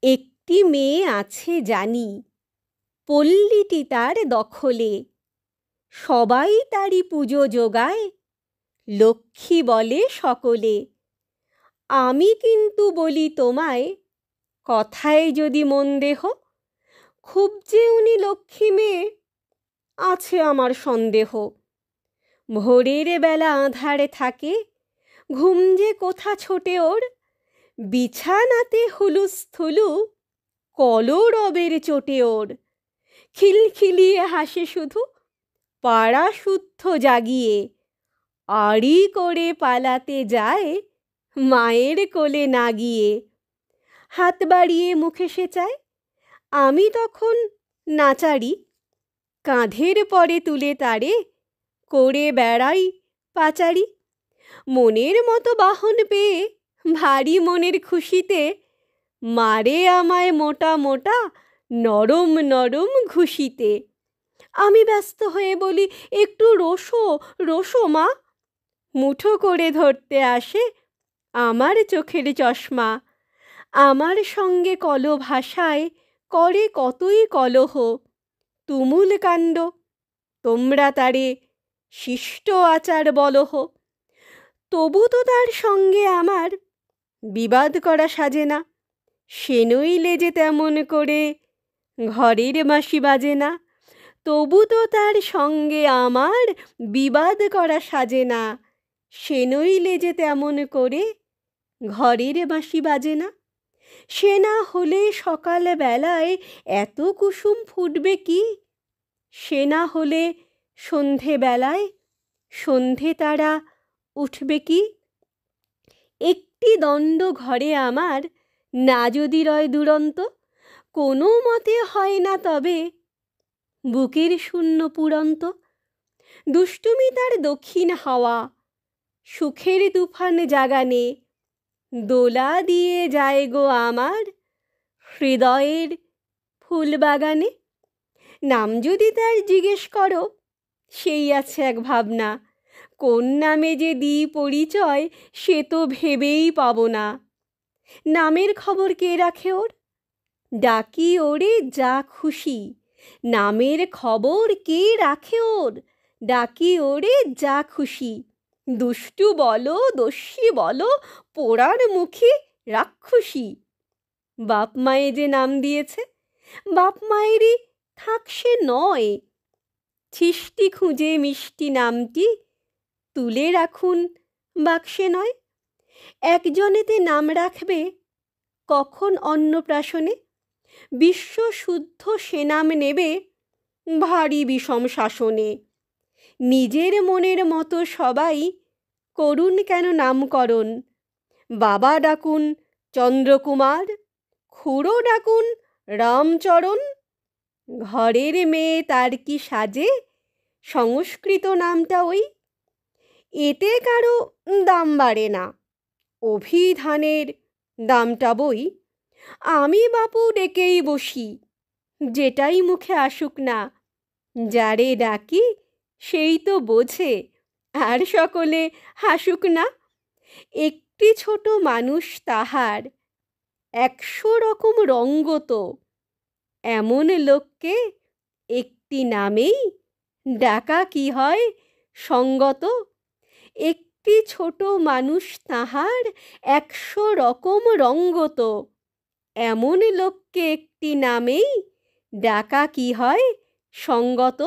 একটি মেয়ে আছে জানি, পল্লীটি তার দখলে। সবাই তারই পুজো যোগায়, লক্ষ্মী বলে সকলে। আমি কিন্তু বলি তোমায়, কথায় যদি মন দেহ, খুব যে উনি লক্ষ্মী মেয়ে, আছে আমার সন্দেহ। ভোরের বেলা আঁধারে থাকে, ঘুম যে কোথা ছোটে ওর, বিছানাতে হুলুস্থুলু, কলরবের চোটে ওর। খিলখিলিয়ে হাসে শুধু, পাড়া শুদ্ধ জাগিয়ে, আড়ি করে পালাতে যায় মায়ের কোলে না গিয়ে। হাত বাড়িয়ে মুখে সে চায়, আমি তখন নাচারি, কাঁধের পরে তুলে তারে করে বেড়াই পাচারি। মনের মতো বাহন পেয়ে ভারী মনের খুশিতে মারে আমায় মোটা মোটা নরম নরম ঘুষিতে। আমি ব্যস্ত হয়ে বলি, একটু রোসো রোসো মা। মুঠো করে ধরতে আসে আমার চোখের চশমা। আমার সঙ্গে কল ভাষায় করে কতই কলহ, তুমুল কাণ্ড। তোমরা তারে শিষ্ট আচার বলহ। তবু তো তার সঙ্গে আমার বিবাদ করা সাজে না। সে নইলে যে তেমন করে ঘরের বাঁশি বাজে না। তবু তো তার সঙ্গে আমার বিবাদ করা সাজে না। সে নইলে যে তেমন করে ঘরের বাঁশি বাজে না। সে না হলে সকাল বেলায় এত কুসুম ফুটবে কি? সে না হলে সন্ধে বেলায় সন্ধে তারা উঠবে কি? একটি দণ্ড ঘরে আমার না যদি রয় দুরন্ত, কোনো মতে হয় না তবে বুকের শূন্য পুরন্ত। দুষ্টুমি তার দক্ষিণ হাওয়া, সুখের তুফান জাগানে, দোলা দিয়ে যায় গো আমার হৃদয়ের ফুলবাগানে। নাম যদি তার জিজ্ঞেস করো, সেই আছে এক ভাবনা, কোন নামে যে দিই পরিচয় সে তো ভেবেই পাবো না। নামের খবর কে রাখে ওর, ডাকি ওরে যা খুশি। নামের খবর কে রাখে ওর, ডাকি ওরে যা খুশি। দুষ্টু বলো দস্যি বলো, পোড়ার মুখে রাক্ষসী। বাপ মায়ে যে নাম দিয়েছে, বাপ মায়েরই থাক সে নয়। ছিষ্টি খুঁজে মিষ্টি নামটি তুলে রাখুন বাক্সে নয়। একজনেতে নাম রাখবে কখন অন্নপ্রাশনে, বিশ্ব শুদ্ধ সে নাম নেবে ভারী বিষম শাসনে। নিজের মনের মতো সবাই করুন কেন নামকরণ, বাবা ডাকুন চন্দ্রকুমার, খুড়ো ডাকুন রামচরণ। ঘরের মেয়ে তার কি সাজে সংস্কৃত নামটা ওই, এতে কারো দাম বাড়ে না, অভিধানের দামটা বই। আমি বাপু ডেকেই বসি, যেটাই মুখে আসুক না, যারে ডাকি সেই তো বোঝে আর সকলে হাসুক না। একটি ছোট মানুষ তাহার 100 রকম রঙ্গত, এমন লোককে একটি নামেই ডাকা কি হয় সঙ্গত। একটি ছোট মানুষ তাহার 100 রকম রঙ্গত, এমন লোককে একটি নামেই ডাকা কি হয় সঙ্গত।